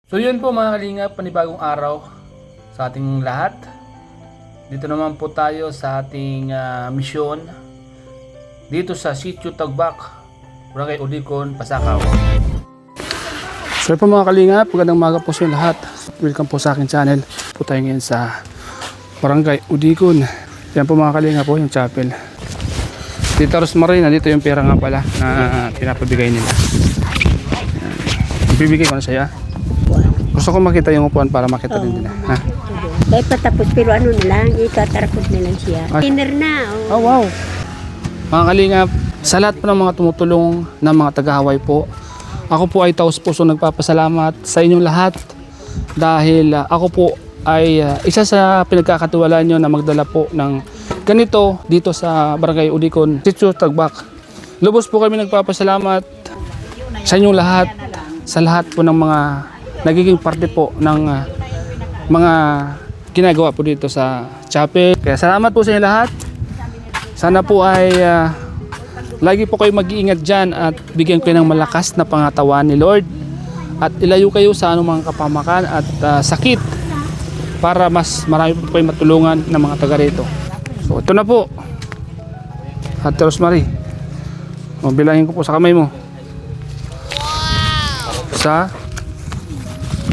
So yun po mga kalingap, panibagong araw sa ating lahat. Dito naman po tayo sa ating misyon dito sa Sitio Tagbak, Barangay Udikon, Pasakaw. So yun po mga kalingap, magandang umaga po sa lahat. Welcome po sa aking channel. Po tayo ngayon sa Barangay Udikon. Yan po mga kalingap po yung chapel. Tita Rosemary, dito yung pera nga pala na pinapabigay nila. Bibigay ko na siya. Gusto ko makita yung upuan para makita din nila. Ha? Dahil patapos pero ano na lang, itatarapos na lang siya. Dinner na. Oh wow! Mga kalingap, sa lahat po ng mga tumutulong ng mga taga-Hawaii po, ako po ay taos-puso nagpapasalamat sa inyong lahat dahil ako po ay isa sa pinagkakatiwalaan nyo na magdala po ng ganito dito sa Barangay Udikon, Sitio Tagbak. Lubos po kami nagpapasalamat sa inyong lahat, sa lahat po ng mga nagiging parte po ng mga ginagawa po dito sa chapel. Kaya salamat po sa inyo lahat. Sana po ay lagi po kayo mag-iingat dyan at bigyan kayo ng malakas na pangatawan ni Lord at ilayo kayo sa anumang kapamakan at sakit para mas marami po kayo matulungan ng mga taga rito. So ito na po, Ate Rosemary, bilangin ko po sa kamay mo. Isa,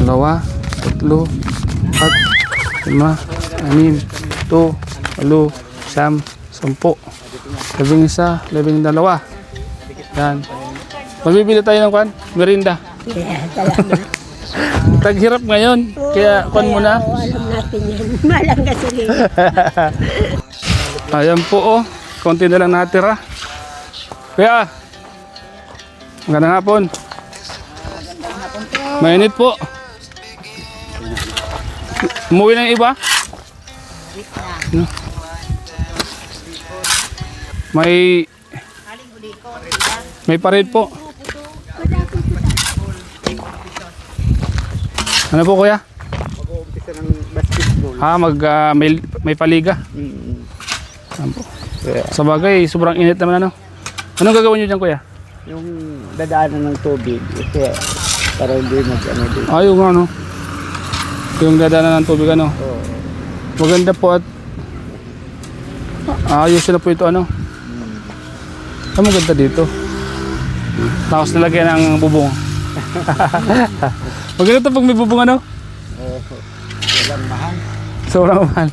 dalawa, tatlo, apat, lima, anim, ito, walo, siyam, sampu, 11, 12. Yan. Magbibili tayo ng kwan, merinda. Taghirap ngayon, kaya kwan muna. Alam natin yan. Malang gasolina. Ayan po oh, konti na lang natira. Kaya, magandang hapon. Mainit po. Umuwi ng iba? May parade po. Ano po kuya? Mag-uumpisa ng basketball. May paliga. Ano po? Sa bagay, sobrang init naman ano. Anong gagawin nyo dyan kuya? Yung dadaanan ng tubig, kasi para hindi mag-ano din. Yung ano. Yung dadaanan ng tubig ano. Oo. Maganda po at ayusin na po ito ano. Ang maganda dito. Tapos nilagyan ng bubong. Maganda ito pag may bubong ano. Walang mahal. Sobrang mahal.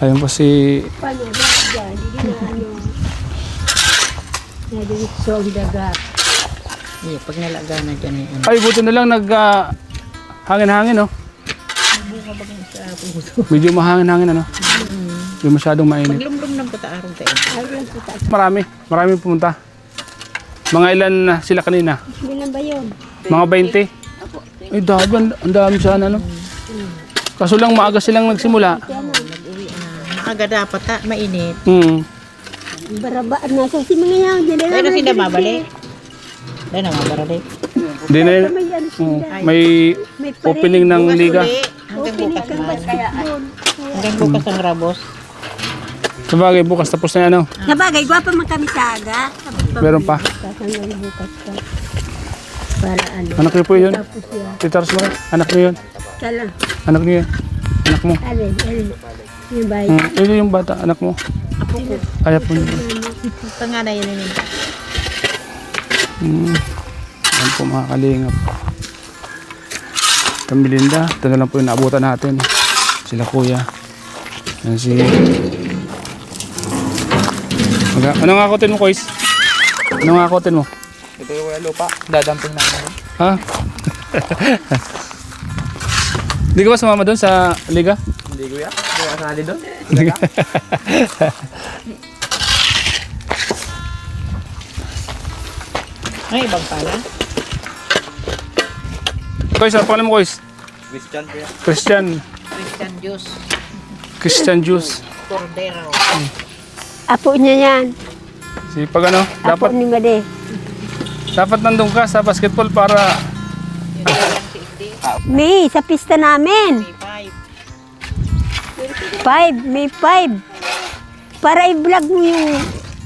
Ayun po si Paano ba dyan? Hindi na ano. Nadiritso ang dagat. Pag nalaga na dyan eh. ay buti na lang hangin-hangin no. Medyo mahangin-hangin ano. Hindi masyadong mainit. Lumlum ng pataarong tayo. Ayun po taas. Marami pumunta. Mga ilan na sila kanina? Bilang ba yun? Mga 20. Ay dami, ang dami sana no. Kaso lang maaga silang nagsimula. Maaga dapat mainit. Barabaan na sa si mga yan. Tayo na sila babalik. Tayo na mabalik. Di na yun. May opening ng liga. Hanggang bukas Hanggang bukas ang Rabos. Sabagay bukas tapos na ano. Sabagay, gwapa man kami sa aga. Meron pa. Hanggang bukas pa. Para ano. Anak niyo po yun. Tapos yan. Tita Rosemary, anak niyo yun. Kala. Anak niyo yun. Anak mo. Alin. Yung bahay. Ito yung bata, anak mo. Apo ko. Kaya po niyo. Panganay yun yun. Yan po mga kalingap. Kamilinda, ito na lang po yung naabutan natin. Sila kuya. Yan si... Anong akotin mo, Kois? Anong akotin mo? Ito yung lupa. Dadamping namin. Ha? Hindi ka ba sumama doon sa liga? Hindi kuya. Hindi ka kasali doon. Ay, ibang pala. Kois, ano pangalan mo, Kois? Christian kuya. Christian. Christian Juice. Christian Juice. Cordero. Apo niya yan. Si pag ano, Apo ni Made. dapat nandun ka sa basketball para May, sa pista namin. May 5. Para i-vlog mo yung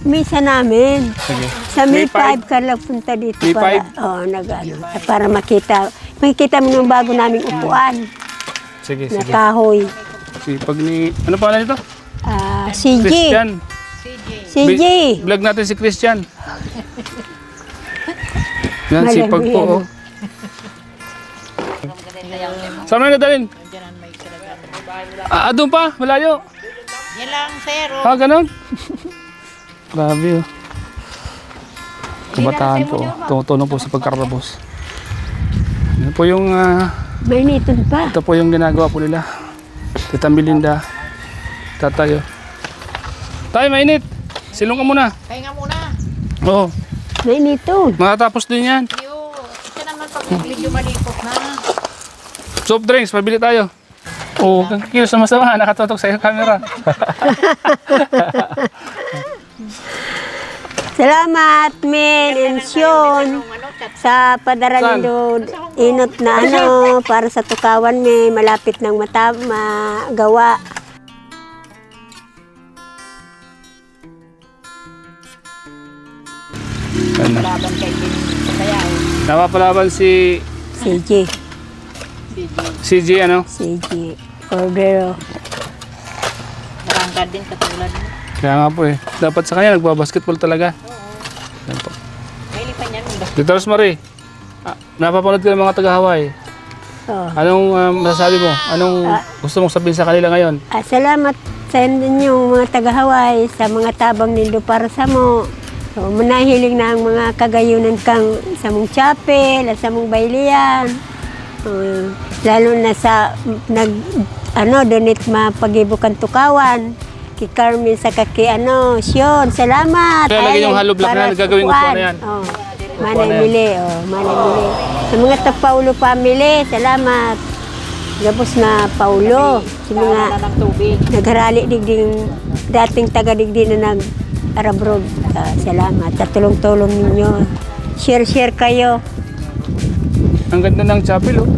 misa namin. sige. Sa May May 5 ka lang punta dito May para, 5? para makita Makikita mo yung bago naming upuan Sige, na sige. kahoy. Sipag ni... Ano pangalan nito? CJ. Christian. CJ. Vlog natin si Christian. Yan, Malam sipag yan. po. Oh. Saan mo nadalhin? Doon pa, malayo. Yan lang, sir. Ganon? Grabe oh. Kabataan po. Tumutulong po sa pagkarabos. Yan po yung... May niton pa. ito po yung ginagawa po nila. Tita Melinda. Tatayo. Tayo, mainit. Silong ka muna. Kaya nga muna. Oo. May niton. Makatapos din yan. Yo, ito naman pag medyo malipot na. Soft drinks, pabili tayo. Oo, kang kilos na masama. Nakatutok sa iyo camera. Salamat, Min and Sean, sa padara niyo inot na para sa tukawan may malapit ng magawa. Ano? Laban kay Kaya, Napapalaban si CJ. CG ano? CJ. Cordero. marangkad din katulad mo. Kaya nga po eh. Dapat sa kanya nagbabasketball talaga. Yan po. May lipan yan. Dito Rosemary, napapanood ka ng mga taga-Hawaii. Oh. Anong masasabi mo? Anong gusto mong sabihin sa kanila ngayon? Salamat sa inyong mga taga-Hawaii sa mga tabang nindo para sa mo. So, manahiling na ang mga kagayunan kang sa mong chapel, sa mong bayliyan. Lalo na sa donate mapagibukan tukawan. Kay Carmen sa kaki Sean, salamat. Kaya lagyan yung hollow block para na yan, gagawin ko upuan. na yan. Oh, Manay Mili, Manay Mili. Sa mga Paulo family, salamat. Gabos na Paulo, sa mga ng tubig. nagharali digding dating taga-digdi na nag-arabrod. Salamat. At tulong-tulong ninyo. Share kayo. Ang ganda ng chapel oh.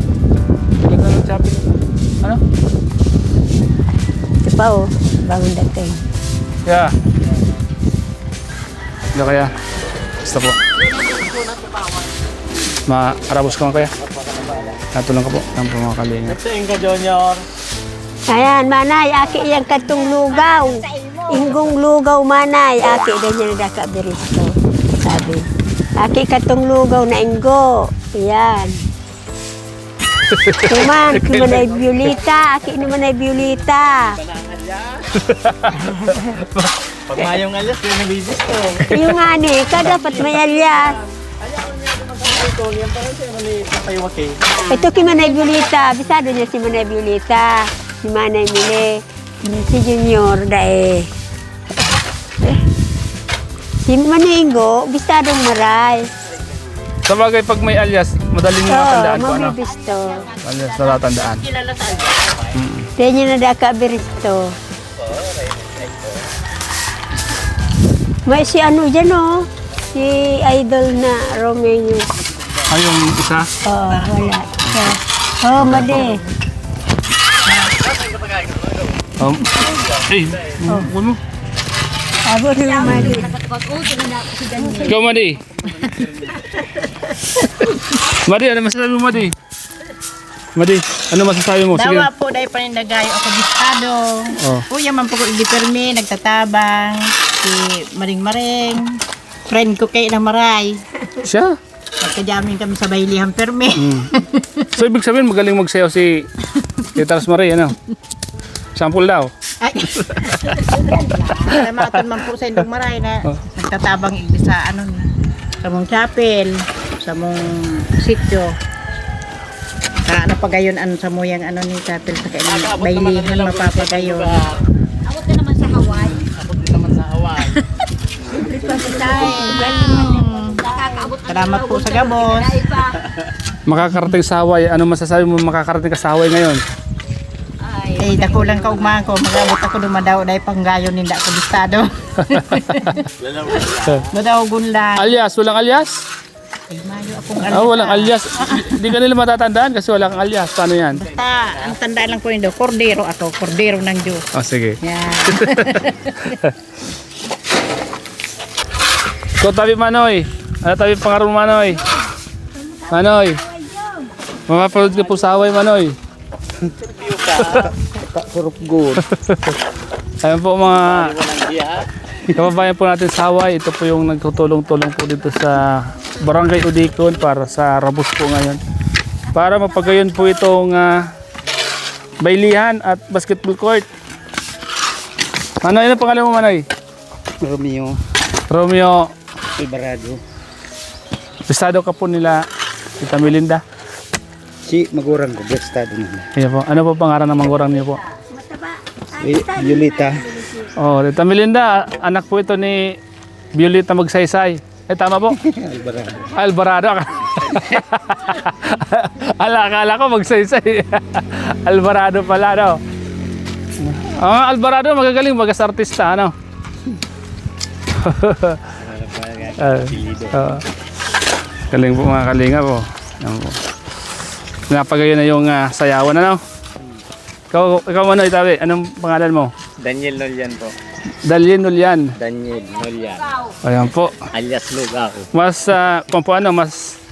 Ang ganda ng chapel. Ano? Ito pa bagong dating. Yeah. Hindi kaya. Basta po. Ma-arabos ka kaya? Natulong ka po. Ang mga kalinga. Tingin ka, Junior. Ayan, manay, aki yang katong lugaw. Inggong lugaw, manay. Aki, ganyan na daka beristo. Sabi. Aki katong lugaw na inggo. Ayan. Kuman ay Violeta. Aki naman ay Violeta. Pag mayong alas, yun ang business ko. Yung ani, ka dapat may alias. Yan parang siya maliit na kaywak eh. Ito kay Manay Violeta. Bisado niya si Manay Violeta. Si Manay Mili. Si Junior dae. Si Maningo, bisadong maray. Sa bagay pag may alias, madaling matandaan ko ano. Mabibisto. Alias na tatandaan. Kilala sa Kaya na daka beristo. May si dyan si idol na Romeo. Ay, yung isa. Wala. Madi. Huwag mo. Abo na Madi. Ikaw, Madi. Madi, ano masasabi mo, Madi? Madi, ano masasabi mo? Sige. Dawa po dahil paninagayo ako bistado. Kuya man po ko igipermi, nagtatabang. Si Maring-Maring. Friend ko kay na Maray. Siya? Nagkajamin kami sa baylihan permi. So, ibig sabihin, magaling magsayaw si Tita Rosemary, ano? Sample daw. Ay. Salamatan man po sa Indong Maray na nagtatabang sa sa mong chapel, sa mong sityo. Sa pagayon sa mo yung ni chapel sa kailang baylihan mapapagayon. Abot ka naman sa Hawaii. Salamat po sa gabos. Makakarating sa Hawaii. Ano masasabi mo makakarating ka sa Hawaii ngayon? Eh, dako lang kaugmahan ko. Magabot ako dumadaw dahil panggayon ninda ko bistado. Madaw gunlan. Alias, walang alias? Ay, mayo akong Walang alias. Hindi ka nila matatandaan kasi wala kang alias. Paano yan? Basta, ang tandaan lang po yun daw, kordero ako, kordero ng Diyos. Sige. Yan. Ikaw tabi Manoy. Ano tabi pangarong Manoy? Manoy. Mapapanood ka po sa Hawaii, Manoy. Surup good. Ayun po mga kababayan po natin sa Hawaii. Ito po yung nagtutulong-tulong po dito sa Barangay Udikon para sa Rabos po ngayon. Para mapagayon po itong baylihan at basketball court. Manoy, ano pangalan mo, Manoy? Romeo. Romeo. Alvarado. Estado ka po nila Tita Melinda. Si magurang ko, estado nila. Ayan po. Ano po pangalan ng mangurang niyo po? Yulita. Oh, Tita Melinda, anak po ito ni Violeta Magsaysay. Tama po? Alvarado. Alvarado. Akala ko Magsaysay. Alvarado pala, no? Alvarado, magagaling magas-artista, ano? Galing po mga kalinga po. Ayan po. Napagayon na yung sayawan, ano? Ikaw ano, Itabi? Anong pangalan mo? Daniel Nolian po. Dalien Nolian. Daniel Nolian. Ayan po. Alias Lugaw. Mas, kung po ano, mas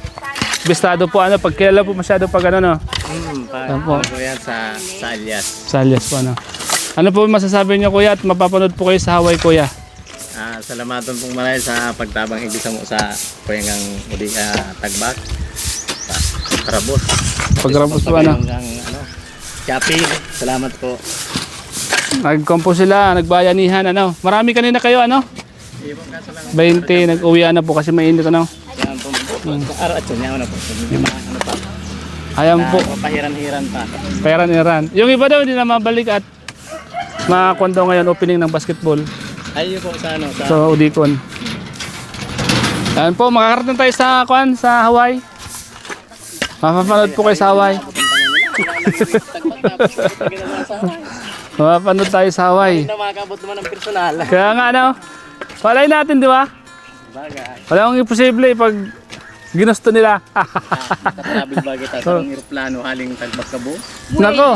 bistado po ano, pag kilala po masyado pag ano, no? Ayan po. Ano yan sa alias. Sa alias po, ano? Ano po masasabi niyo, kuya, at mapapanood po kayo sa Hawaii, kuya? Salamatan pong marami sa pagtabang igisa mo sa kuyangang uli tagbak. Karabos. Pagrabos po, ano? Ano? Shopping. Salamat po. Nag-compo sila, nagbayanihan, ano? Marami kanina kayo, ano? 20, nag-uwi na po kasi mainit, ano? Salamat po. Araw at sunya na po. Ano pa? Ayan po, Pahiran-hiran pa. Peran-Iran. Yung iba daw, hindi na mabalik at makakwento ngayon opening ng basketball Ayun po sa ano. sa Udikon. Ayan po, makakarating tayo sa, sa Hawaii. Mapapanood po kayo sa Hawaii. Mapapanood tayo sa Hawaii. Na makakabot naman ng personal. Kaya nga, ano? Palay natin, di ba? Bagay. Walang imposible pag ginusto nila. Travel bagay tayo sa aeroplano haling tagbak ka po. Nako.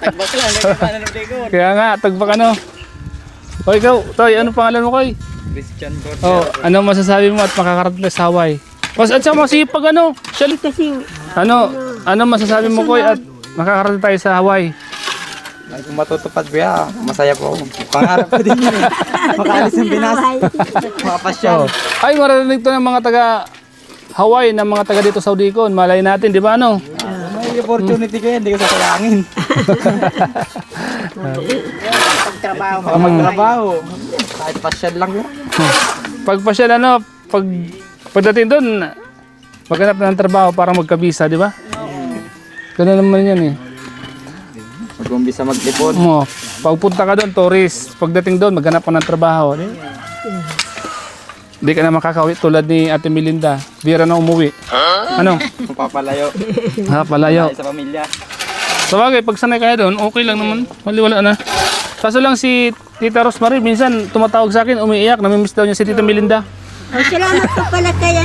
Tagbak lang. Nagkakanan ng Bicol. Kaya nga, tagbak ano. O ikaw, Toy, ano pangalan mo, Koy? Christian Cortez. Oh, ano masasabi mo at makakarating tayo sa Hawaii? At sa masipag ano? Shall, Kasi ano masasabi mo, Koy, at makakarating tayo sa Hawaii? Kung matutupad ko yan, masaya po ako. Pangarap ko din yun eh. Makaalis ng Pinas. Makapasyal. Oh. Ay, maririnig to ng mga taga Hawaii, ng mga taga dito sa Udikon. Malay natin, di ba ano? May opportunity ko yan, hindi ko sasayangin. Pagtrabaho. Magtrabaho. Kahit pasyal lang yun. Pagpasyal ano, pagdating doon, maghanap na ng trabaho para magkabisa, di ba? Ganun naman yan eh. Mag-umbisa maglipod. Mo, pagpunta ka doon, tourist. Pagdating doon, maghanap ka ng trabaho. Hindi ka na makakauwi tulad ni Ate Melinda. Bira na umuwi. Ano? Papalayo. Palayo. Sa pamilya. Sa bagay, pag sanay kaya doon, okay lang naman. Wala na. Kaso lang si Tita Rosemary, minsan tumatawag sa akin, umiiyak. Namimiss daw niya si Tita Melinda. oh, salamat po pala kay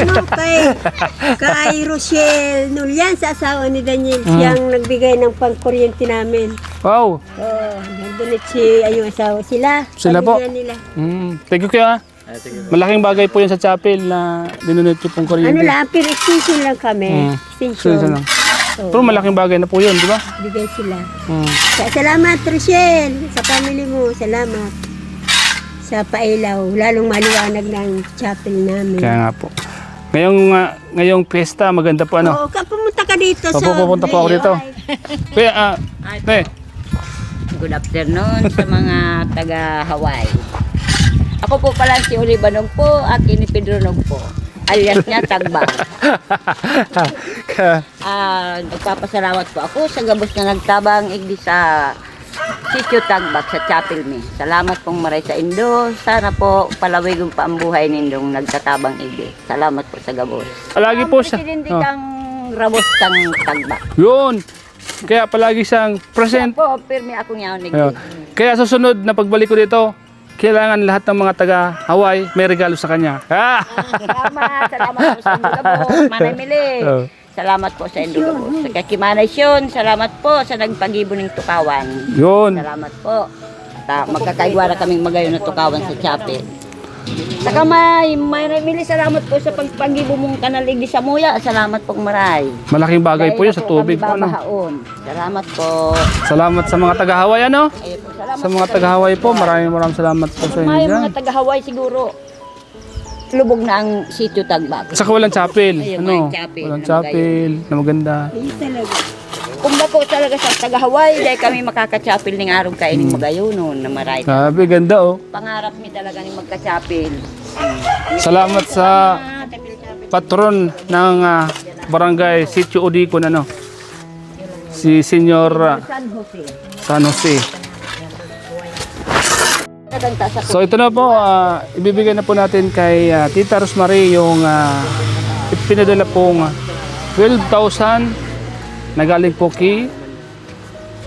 kay Rochelle Nulian sa asawa ni Daniel. Siyang nagbigay ng pangkuryente namin. Wow. Oh, nandun yung asawa sila. Sila po? Pamilya nila. Thank you kaya. Malaking bagay po yan sa chapel na dinunod ko pong kuryente. Ano lang, pero extension lang kami. Extension Extension. lang. Pero malaking bagay na po yun, di ba? Bigay sila. Salamat, Rochelle, sa family mo. Salamat sa pailaw. Lalong maliwanag ng chapel namin. Kaya nga po. Ngayong piyesta, maganda po ano. Oo, pumunta ka dito sa... Pupunta po ako dito. Kaya, Good afternoon sa mga taga Hawaii. Ako po pala si Olibanog po at ini Pedro Nog po. Alias niya Tagbak. Nagpapasalamat po ako sa gabos na nagtabang igdi sa Sitio Tagbak sa Chapel Mi. Salamat pong maray sa Indo. Sana po palawigong pa ang buhay nindong nagtatabang igdi. Salamat po sa gabos. palagi po siya. Presidente kang Rabos kang Tagbak. Yun. Kaya palagi siyang present. Po, pirmi ako niya ni Ayun. Kaya susunod na pagbalik ko dito, kailangan lahat ng mga taga Hawaii may regalo sa kanya. Salamat po sa Indugabos, Manay Mili. Oh. Salamat po sa Indugabos. Sa Kakimanay Syon, salamat po sa nagpagibo ng tukawan. Yun. Salamat po. Magkakaigwa na kaming magayon na tukawan sa chapel. Saka may mili salamat po sa pagpagibo mong kanal igdi sa muya. Salamat pong maray. Malaking bagay po yun sa tubig po. Ano? Babahaon. Salamat po. Salamat sa mga taga-Hawaii, ano? Ayun po, salamat Sa mga taga-Hawaii po, maraming salamat po sa inyo May dyan. mga taga-Hawaii siguro. Lubog na ang sitio Tagbak. Saka walang chapel. Ayun, Ano? walang chapel. Walang chapel na maganda. Ayun talaga. Kung bako talaga sa taga-Hawaii, dahil kami makaka-chapel ng araw kainin magayonon na maray. Sabi, ganda oh. Pangarap mi talaga ni magka-chapel. Salamat sa patron ng barangay Sitio Udicon, ano? Si Senyor San Jose. San Jose. Naganta sa So ito na po, ibibigay na po natin kay Tita Rosemary yung pinadala pong 12,000 na galing po kay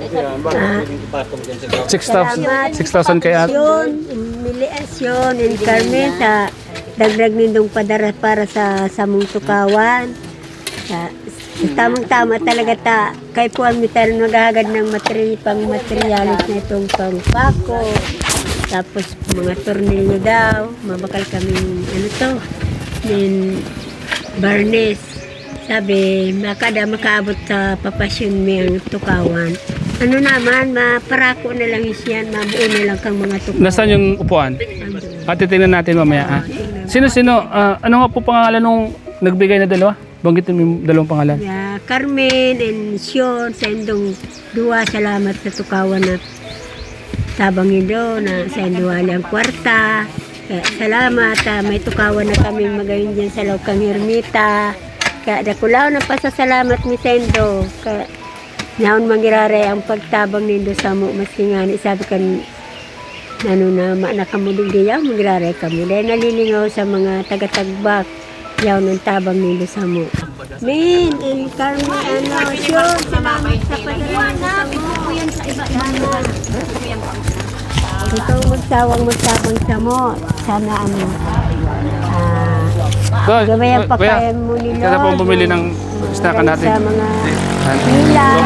6,000 kay Ate. Yun, miliasyon, in Carmen, sa dagdag nindong padara para sa samong tukawan. Sa tamang-tama talaga kay Puan Mital maghahagad ng pang materialis na itong pangpako. Tapos mga tornilyo daw, mabakal kaming barnes. Sabi, makaabot sa papasyon miyang tukawan. Ano naman, maparako na lang yan, mabuo na lang kang mga tukawan. Nasaan yung upuan? At titingnan natin mamaya. Sino-sino? Ano nga po pangalan nung nagbigay na dalawa? Banggitin mo yung dalawang pangalan. Carmen and Sean, sa indong duwa, salamat sa tukawan na tabang indo na sa induwali ang kwarta. Kaya, salamat, may tukawan na kami magayon dyan sa Laukang Hermita. Kaya dakulaw na pasasalamat mi sa indo. Kaya naon mangirare ang pagtabang nindo sa mo maski nga ni sabi kan ano na nakamulig diyaw mangirare kami. Dahil nalilingaw sa mga taga-Tagbak yaw ng tabang nindo sa mo. Min, and Carmen, sure, salamat sa padala sa mo. Ikaw magsawang sa mo. Sana gabayan pa kayo mo ni Lord. Kaya po bumili ng snackan natin. Sa mga ilaw.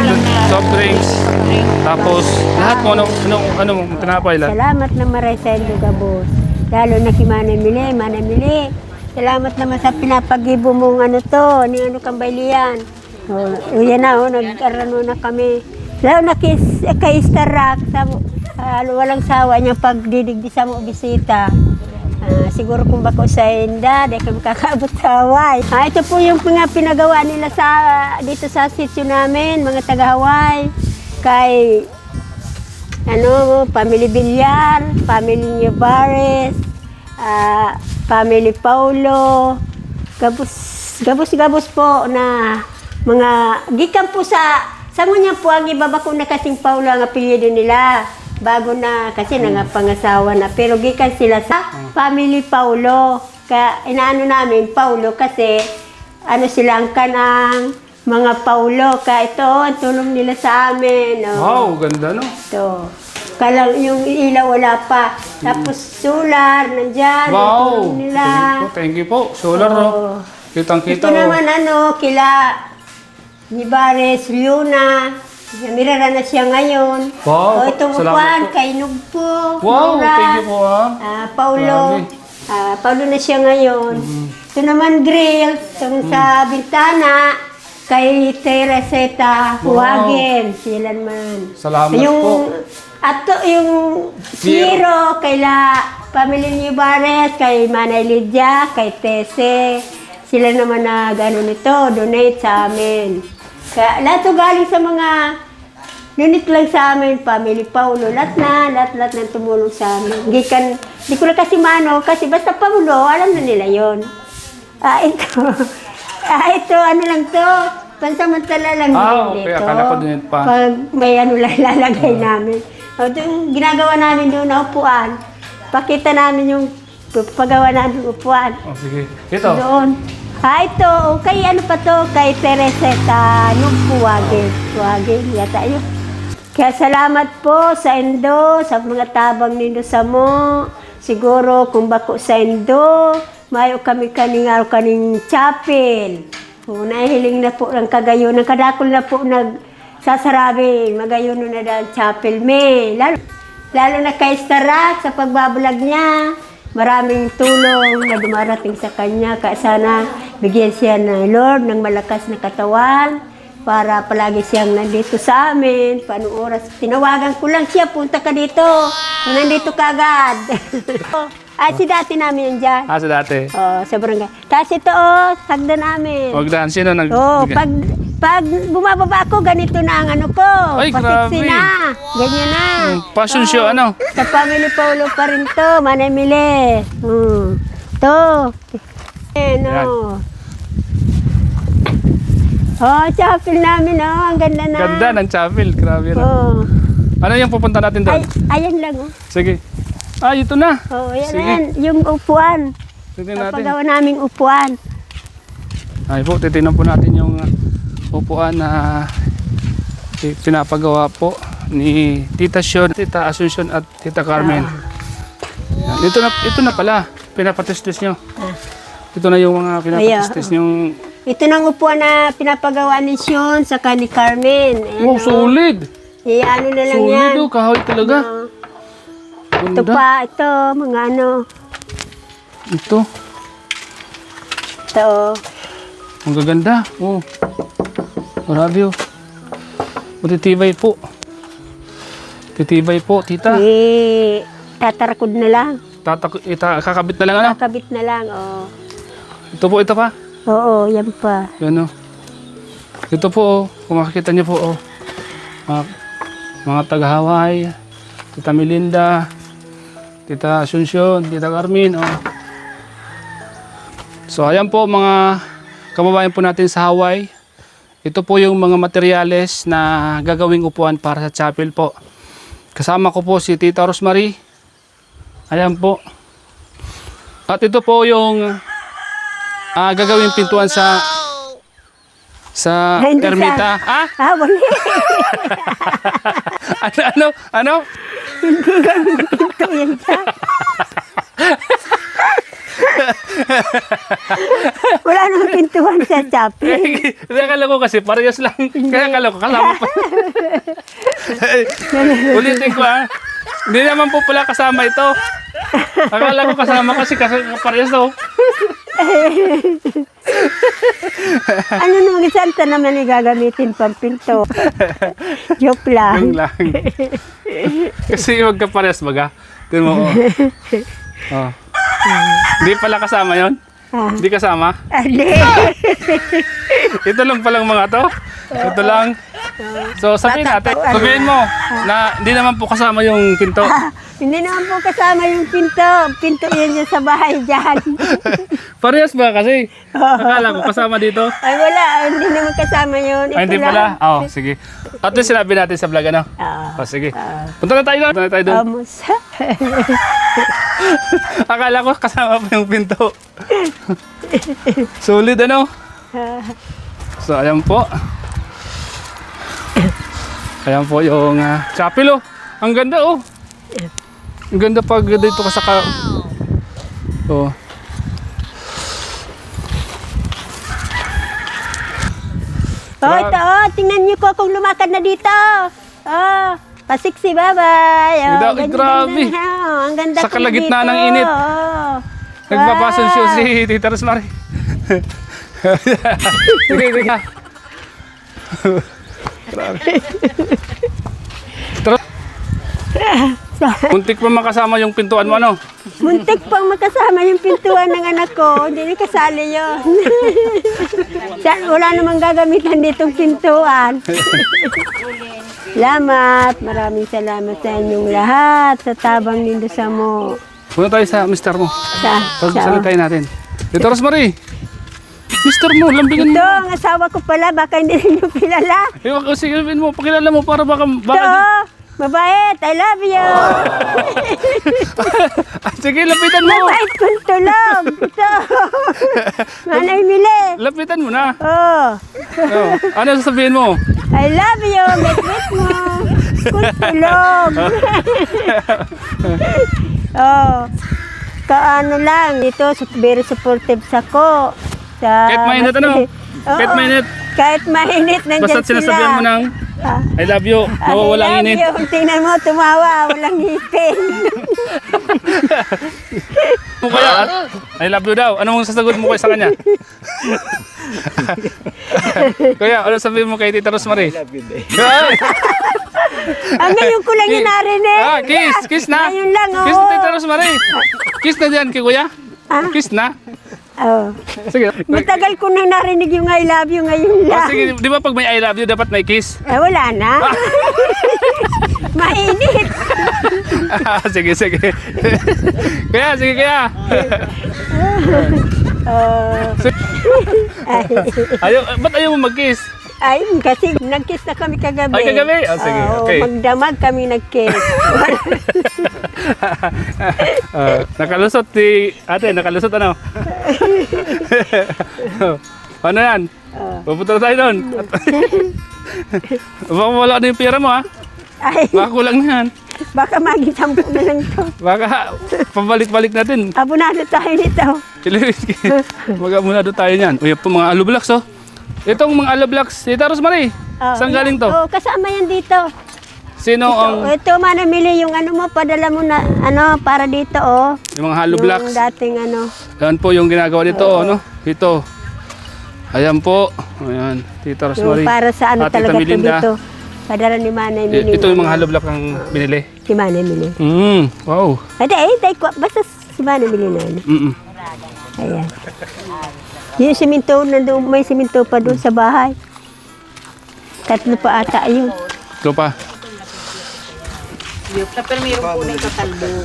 Soft drinks. Tapos lahat mo anong tinapay lahat. Salamat na maray sa indo gabos. Lalo na kay Manamili. Salamat naman sa pinapagibo mong ni kang bayliyan. Yan na, nag-arano na kami. Lalo na kay Starak, walang sawa niyang pagdidigdi sa mo bisita. Siguro kung bako sa Inda, dahil kami kakaabot sa Hawaii. Ito po yung pinagawa nila dito sa sitio namin, mga taga-Hawaii. Kay, Family Villar, Family Nievares, Family Paulo, gabos po na mga, gikan po sa ngunyan po ang ibabako na kasing Paulo ang apelyido nila. Bago na kasi nangapangasawa na pero gikan sila sa Family Paulo. Kaya inaano namin Paulo kasi sila ang kanang mga Paulo. Kaya ito ang tulong nila sa amin. Wow, ganda no? Ito. Kalang yung ilaw wala pa. Tapos solar nandyan. Ang Wow. tulong nila. Thank you po. Solar no? Kitang-kita Ito naman kila Nibares, Luna. Namirara na siya ngayon. Wow, Itong salamat upuan, po. kay Nugpo. Wow, Nora, thank you po Paulo. Marami. Paulo na siya ngayon. Ito naman grill, itong sa bintana, kay Tereseta Huwagin. Sila naman. Salamat po. Yung Zero, kaila Pamilya Nibares, kay Manay Lydia, kay Tese. Sila naman na gano'n ito, donate sa amin. Kaya lahat to galing sa mga unit lang sa amin, Family Paulo, lahat na tumulong sa amin. Di ko na kasi kasi basta Paulo, alam na nila yon. Ito, lang to, pansamantala lang din okay, dito. akala ko din pa. Pag may lang lalagay namin. Ito yung ginagawa namin doon na upuan. Pakita namin yung paggawa namin ng upuan. Sige. Ito. Doon. Ito, kay kay Tereseta, Huwagin, yata yun. Kaya salamat po sa Indo, sa mga tabang nindo sa mo. Siguro kung bako sa Indo, mayo kami kaning chapel. Nahihiling na po ng kagayon, kadakol na po nagsasarabi, magayon na dahil chapel me. Lalo na kay Starak sa pagbabulag niya. maraming tulong na dumarating sa kanya. Kaya sana bigyan siya ng Lord ng malakas na katawan para palagi siyang nandito sa amin. Paano oras? Tinawagan ko lang siya, punta ka dito. Nandito ka agad. Ay, si dati namin yan dyan. Sa dati. Oh, sa barangay. Tapos ito, sagda namin. Huwag daan. Sino nag... Oh, pag bumababa ako, ganito na ang ano ko. Ay, Pasiksi grabe. na. Ganyan na. Passion show, ano? Sa Family Paulo pa rin to, Manamili. To. Yan. Oh, chapel namin, oh. Ang ganda na. Ganda ng chapel. Grabe na. Oh. Ano yung pupunta natin doon? Ay, ayan lang, oh. Sige. Ito na. Oh, ayan, Sige. ayan. Yung upuan. Tignan natin. Kapagawa naming upuan. Ay po, titignan po natin yung upuan na pinapagawa po ni Tita Shion, Tita Asuncion at Tita Carmen. Yan. Ito na pala, pinapatestis nyo. Ito na yung mga pinapatestis yung... Ito nang upuan na pinapagawa ni Sean sa ni Carmen. Ayan, Wow, oh. solid! Ano na lang Solid yan. kahoy talaga. Oh. Ito Ganda. pa, ito, mga ano. Ito, Ito, oh. ang gaganda. Oh. Grabe oh. Matitibay po. Titibay po, tita. Tatarakod na lang. Kakabit na lang ano? Kakabit na lang, oh. Ito po, ito pa. Oo, yan pa. Yan oh. Ito po oh. Kung makikita niyo po oh. Mga taga-Hawaii, Tita Melinda, Tita Asuncion, Tita Carmen oh. So ayan po mga kababayan po natin sa Hawaii. Ito po yung mga materyales na gagawing upuan para sa chapel po. Kasama ko po si Tita Rosemary. Ayan po. At ito po yung gagawing pintuan sa Hindi ermita. Ah? Wala. Ano? Ito yan siya. Wala namang pintuan sa chapel. Kaya akala ko kasi parehas lang. Kaya akala ko kasama pa. Ulitin ko Hindi naman po pala kasama ito. Akala ko kasama kasi parehas daw. Ano naman santa naman yung gagamitin pang pinto? Joke lang. Yung lang. Kasi magkaparehas baga. Tignan mo. Oh. Hindi pala kasama yon? Hindi kasama? Hindi. Ito lang palang mga to. Ito lang. So sabihin mo na hindi naman po kasama yung pinto. Hindi naman po kasama yung pinto. Pinto yun sa bahay dyan. Parehas ba kasi? Akala ko kasama dito. Ay wala, hindi naman kasama yun. Ito Hindi lang. pala? Oo, sige. At least sinabi natin sa vlog ano? Sige. Punta na tayo doon. Punta na tayo doon. Vamos. Akala ko kasama pa yung pinto. Solid ano? So ayan po. Ayan po yung chapel oh. Ang ganda oh. Ang ganda pag dito ka sa oh. Oh, ito oh. Tingnan niyo ko kung lumakad na dito. Oh. Pasiksi, bye-bye. Oh, Ay, grabe. Ang ganda Sa ko kalagitnaan dito. ng init. Oh. Nagpapasan siya si Tita Rosemary. Sige. Grabe. Muntik pa makasama yung pintuan mo ano? Muntik pang makasama yung pintuan ng anak ko. Hindi kasali yun. Wala namang gagamitan ditong pintuan. Salamat. Maraming salamat sa inyong lahat. Sa tabang nindo sa mo. Punta tayo sa mister mo. Sa Pagsalitayin natin. Tita Rosemary. Mister mo, lambingin ito, mo. ang asawa ko pala. Baka hindi rin nyo kilala. Ewan ko, sige, mo, pakilala mo para baka Ito, mabait. I love you. sige, lapitan mo. Mabait kong tulog. Ito. Manay Mili. Lapitan mo na. Oh. Oh, ano sasabihin mo? I love you. Bet mo. Kung tulog. Oh. Kaano lang. Ito, very supportive sa ko. Sa, Kahit mainit ano? Oo. Kahit mainit. Kahit mainit, nandyan Basta sinasabihan mo ng I love you. Nawawala ang init. Yung tingnan mo, tumawa, walang ngipin. Mo kaya? I love you daw. Anong sasagot mo kaya sa kanya? Kuya, ano sabihin mo kay Tita Rosemary? I love you day. Ngayon ko lang yung narinig. Kiss na. Ngayon lang, Kiss na oo. Tita Rosemary. Kiss na diyan kay Kuya. Kiss na. Oh. Sige. Matagal ko nang narinig yung I love you ngayon lang. Sige, di ba pag may I love you, dapat may kiss? Wala na. Mainit. Sige. Kaya, sige kaya. Ba't ayaw mo mag-kiss? Ay, kasi nag-kiss na kami kagabi. Ay, kagabi? Oh, sige, okay. Magdamag kami nag-kiss. Nakalusot si ate, nakalusot ano? Ano yan? Pupunta na tayo doon. Baka wala na yung pera mo ha? Ay, Baka kulang na yan. baka maging 10 na lang to. Baka pabalik-balik natin. Abunado tayo nito. Mag-amunado tayo niyan. Uy, po mga alublaks oh. Itong mga alublaks, Tita Rosemary, saan galing to? Oh, kasama yan dito. Sino ang Ito, manamili yung ano mo, padala mo na, ano, para dito, oh. yung mga hollow blocks? Yung dating ano. Yan po yung ginagawa dito, ano? Ito. Ayan po. Ayan, Tita Rosemary. Yung para sa ano At Tita talaga to Melinda. dito. Padala ni Manay Mili. Ito yung mga hollow block ang binili. Si Manay Mili. Wow. Basta si Manay Mili na ano. Ayan. Yung siminto, may siminto pa doon sa bahay. 3 pa ata yun. Ito pa. Sa permiro po na katalbong.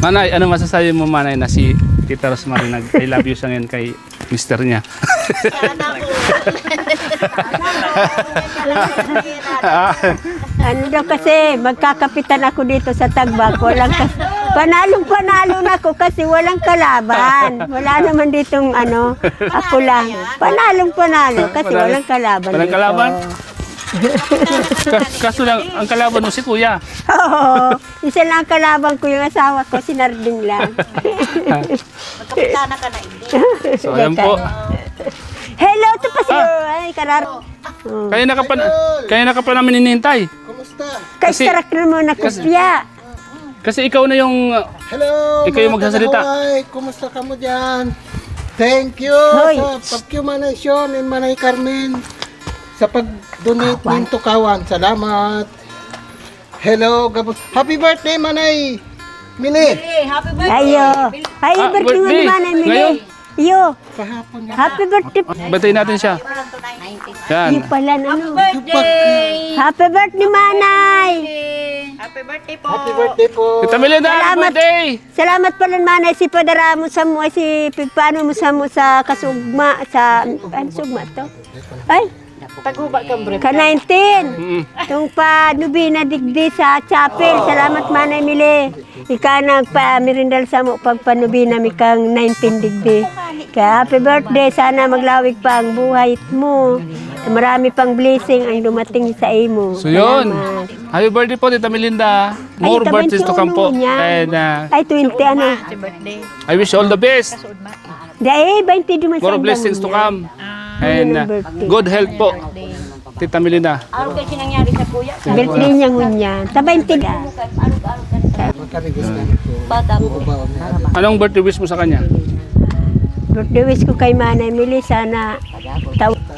Manay, ano masasabi mo Manay na si Tita Rosemary nag-I love you siya ngayon kay mister niya? Ano daw kasi, magkakapitan ako dito sa Tagbak. Panalong-panalo na ako kasi walang kalaban. Wala naman ditong ano, ako lang. Panalong-panalo kasi walang kalaban Walang dito. kalaban? Kaso lang, ang kalaban mo si Kuya. Oo, isa lang ang kalaban ko yung asawa ko, si Narding lang. Magkapitana ka na hindi. So ayan po. Hello, ito pa siya. Ay, karar. Oh. Kaya na ka pa namin hinihintay. Kasi tarak na mo na kupya. Kasi ikaw na yung Hello, ikaw yung magsasalita. Hawaii, kumusta ka mo dyan? Thank you Hoy. sa Pagkyu Manay Sean and Manay Carmen sa pag-donate ng tukawan. Salamat. Hello, happy birthday Manay Mili. Ayo. Ayo, birthday mo birthday. naman ay Ngayon? Mili. Yo, Kahapon nga. happy birthday. Batayin natin siya. Yan. Yung pala na ano. Happy birthday, Manay. Happy birthday po. Happy birthday po. Tita Melinda, happy Salamat. birthday! Salamat pala, Manay. Si padara mo sa mo, si pigpano mo sa kasugma, sa, ano sugma to? Ay, Taguba ka bro. ka 19. Itong pa nubina digdi sa chapel. Salamat, Manay Mili. Ika nagpa-mirindal sa mo pagpanubina mi kang 19 digdi. Kaya happy birthday. Sana maglawig pa ang buhay mo. Marami pang blessing ang dumating sa imo. So yun. Salamat. Happy birthday po, Tita Melinda. More Ay, birthdays to come po. niya. And Ay, 20 ano. Happy birthday. I wish you all the best. Dahil 20 duman More blessings to come. And good health po, Tita Melinda. Ano kasi nangyari sa kuya? Birthday niya ngunyan. Ta 20 ka. Bata po. Anong birthday wish mo sa kanya? Birthday wish ko kay Manay Mili. Sana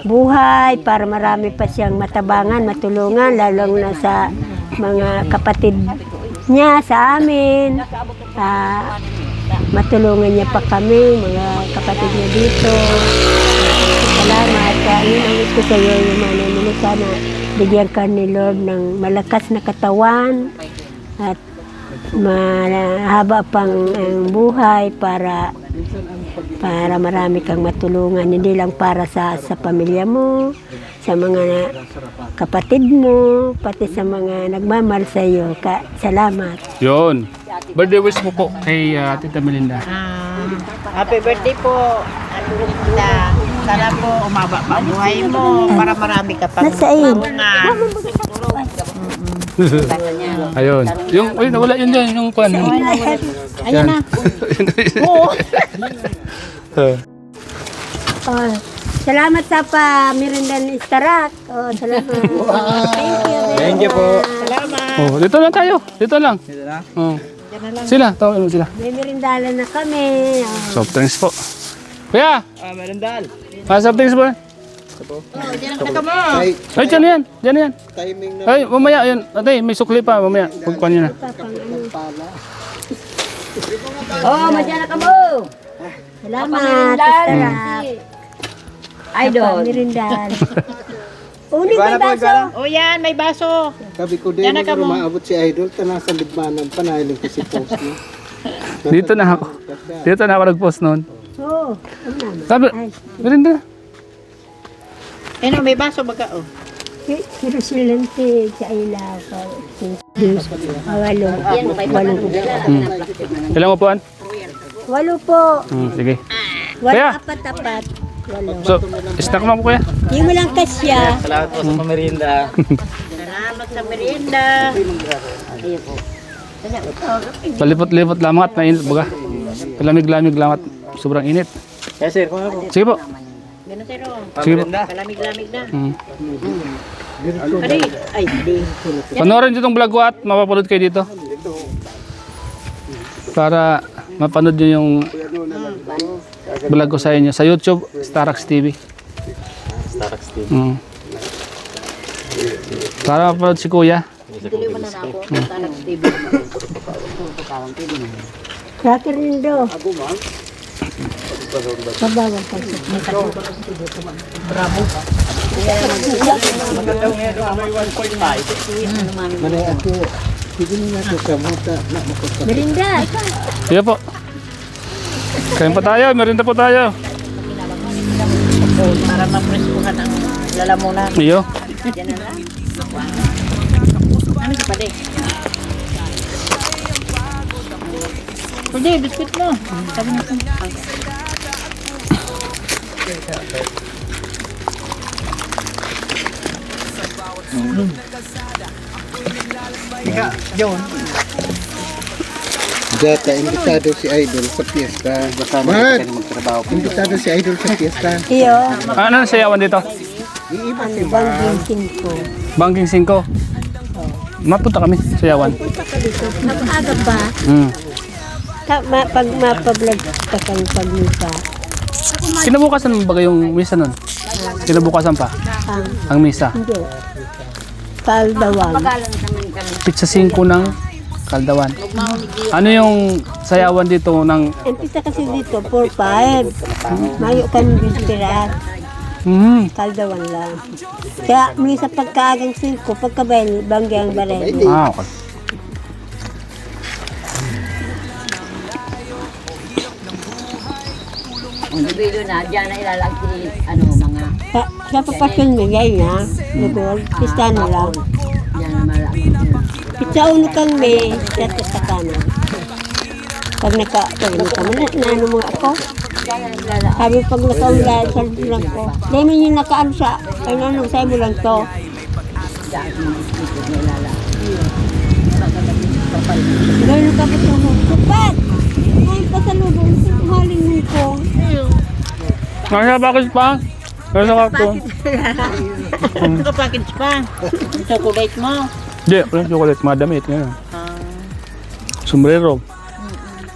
buhay para marami pa siyang matabangan, matulungan. Lalong na sa mga kapatid niya sa amin. Matulungan niya pa kami, mga kapatid niya dito. Salamat. Yun ang wish ko sa iyo, yung Manay Mili. Sana bigyan ka ni Lord ng malakas na katawan at mahaba pang buhay para marami kang matulungan, hindi lang para sa pamilya mo, sa mga kapatid mo, pati sa mga nagmamahal sa iyo. Salamat. Yun. Birthday wish mo po kay Tita Melinda. Happy birthday po. Na sana po umaba pa ang buhay mo para marami ka pang Nasa iyo. bunga. Ayun. Yung, uy, nawala yun dyan, yung pan. Ayan na. Oh, Salamat sa pa-merinda ni Starak. Oh, salamat. Thank you po. Oh, dito lang tayo. Dito lang. Dito na. Oh. Sila, tawagin mo sila. May merindalan na kami. Oh. Soft drinks po. Kuya, Meron dal. soft drinks po. Ay, Ay, dyan yan. Dyan yan. timing na Ay, mamaya yun. Ate, may sukli pa. Mamaya. Pagkuhan nyo na. Oh, madyan na ka mo. Salamat, Starak. Idol. Merindal. Uning Iba na may po, iba na. baso. O yan, may baso. sabi ko din, Yan na ka mo. maabot si Idol, tanasa libmanan, panahiling ko si post niya. Dito na ako. Dito na ako nag-post noon. Oo. Ano naman? Sabi, merinda na. Ano, may baso baga o. Pero silente sa ilaw ko. Walong. Ilang upuan? Walo po. Sige. Walo Kaya? apat-apat. Walo. So, snack mo po kuya. Yung walang kasya. Salamat po sa pamerinda. Salamat sa merienda. Palipot-lipot lamang at mainit baga. Lamig-lamig lang at sobrang init. Yes sir, kung ako. Sige po. Ganun sir o. Sige po. Kalamig-lamig na. Mm. Ari, ay, di. Panoorin nyo itong vlog ko at mapapanood kayo dito. Para mapanood nyo yung vlog ko sa inyo. Sa YouTube, Starax TV. Starax TV. Mm. Para mapanood si Kuya. Cracker nindo. Sabawang pa. Manay ako, sige na natin sa muta, na makusta. Merinda, ikaw. Sige po. Kain pa tayo, merinda po tayo. Para mapreskuhan ang lalamunan. Iyo. Yan na lang. Ano ka pa di? Hindi, biskuit mo. Sabi mo. Data, imbitado si Idol sa piyesta. Mahal, imbitado si Idol sa piyesta. Iyo. Ano na sayawan dito? Ano bang ginsin ko? Banking 5. Mapunta kami, sayawan. Mag-aga ba? Mm. Pag mapablog ka kang pagmisa. Kinabukasan mo ba yung misa nun? Kinabukasan pa? Ang misa. Hindi. Kaldawan. Pizza 5 ng Kaldawan. Ano yung sayawan dito ng... Empisa kasi dito, 4-5. Mayo kami bispira. Kaldawan lang. Kaya muli sa pagkaagang 5, pagkabayan, banggyang barel. Ah, okay. Video na, dyan na ilalagay ano, mga Sa papasyon mo, yan na. Lugod, Kristano lang. dyan na malaki. Sa uno kang may, sa tatakana. Pag nakamulat na ano mga ako. Sabi pag nakaunlad sa lang ko. Dahil mo yung nakaano sa, ano, sa mo lang to. Gano'n ka ba ito mo? Kapat! Ngayon pa sa lubong, haling mo ko. Nasa bakit pa? Nasa kakto. Ano ka package pa? Chocolate mo. Hindi, walang chocolate. Madamit. Yan. Sombrero.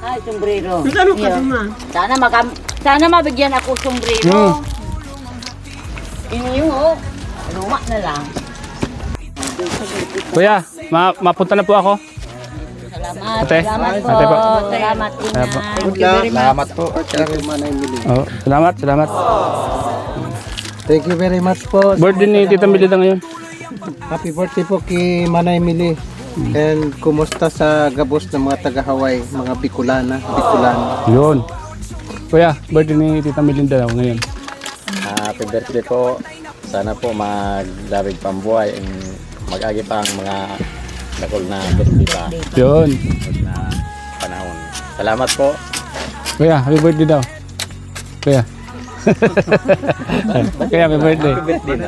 Ay, sombrero. Ano ka ba ma? Sana mabigyan ako sombrero. Inyo, oh. Luma na lang. Kuya, mapunta na po ako. Salamat. Ate? Salamat po. Ate po. Salamat. Ate po. Salamat po. Oh, salamat, salamat. Thank you very much po. Birthday ni Tita Melida ngayon. Happy birthday po kay Manay Mili. And kumusta sa gabos ng mga taga-Hawaii, mga Bicolana. Yun. Kuya, birthday ni Tita Melinda daw ngayon. Happy birthday po. Sana po maglabig pambuhay and mag-agi pa ang mga dakol na birthday pa Yun. na panahon. Salamat po. Kuya, happy birthday daw. Kuya. Kuya, happy birthday. Happy birthday na.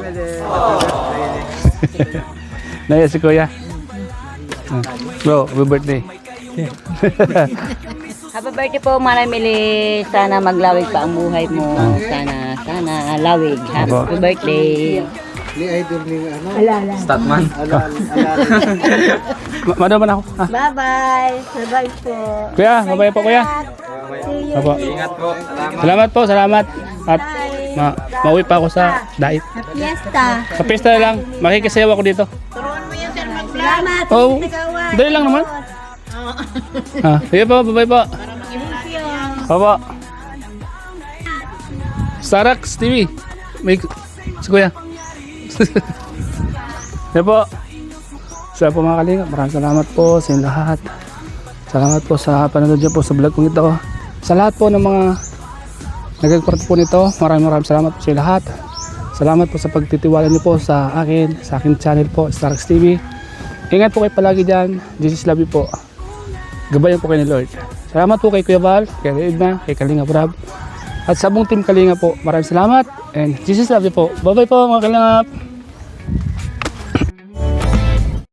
Naya si Kuya. Bro, happy birthday. Happy birthday po, Manay Mili. Sana maglawig pa ang buhay mo. Sana Sana lawig. Opo. Happy birthday. Ni idol ni ano? Alala. Statman. Madaman ako. Ah. Bye-bye. Bye-bye po. Kuya, mabay po kuya. See you. Opo. Ingat po. Salamat. Salamat po, salamat. At mauwi pa ako sa dait. Fiesta. Sa pista na lang, makikisayaw ako dito. Salamat. Oh, dali lang naman. Sige po, bye-bye po. Opo. Starax TV. May si kuya. Sige po. Sa po mga kalingap, maraming salamat po sa inyong lahat. Salamat po sa panonood niyo po sa vlog kong ito. Sa lahat po ng mga nagagport po nito, maraming salamat po sa lahat. Salamat po sa pagtitiwala niyo po sa akin, sa aking channel po, Starax TV. Ingat po kayo palagi dyan. Jesus love you po. Gabayan po kayo ni Lord. Salamat po kay Kuya Val, kay Edna, kay Kalinga Brab. At sa buong team Kalinga po, maraming salamat. And Jesus love you po. Bye bye po mga Kalingap.